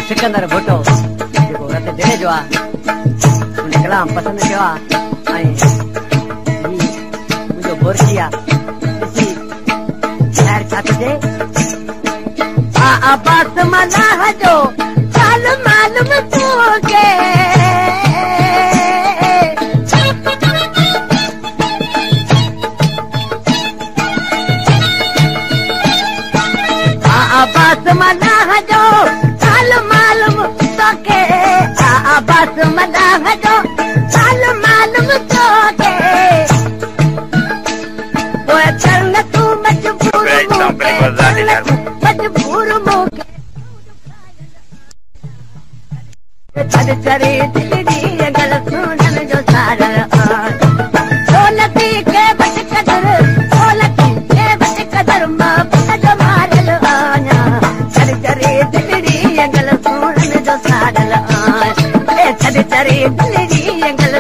सिकंदर भुट्टो जेको रत दिल जो आहे उन कलाम पसंदि कयो आहे ऐं मुंहिंजो बुर्शी आहे ॾिसी ख़ैर छा थो चए आबास मलाह जो चाल मालूम तोखे आबास मलाह जो चाल मालूम तोखे आबास मलाह जो चाल मालूम तोखे पोइ चरण तूं मजबूर मजबूर मूंखे छॾ चरे दिलड़ी गल सुणण जो सार ढोलकी खे वट कदर ढोलकी खे वट कदर मां पुट जो मारल आहियां छॾ चरे दिलड़ी गल सुणण जो सार छॾ चरे दिलड़ी गल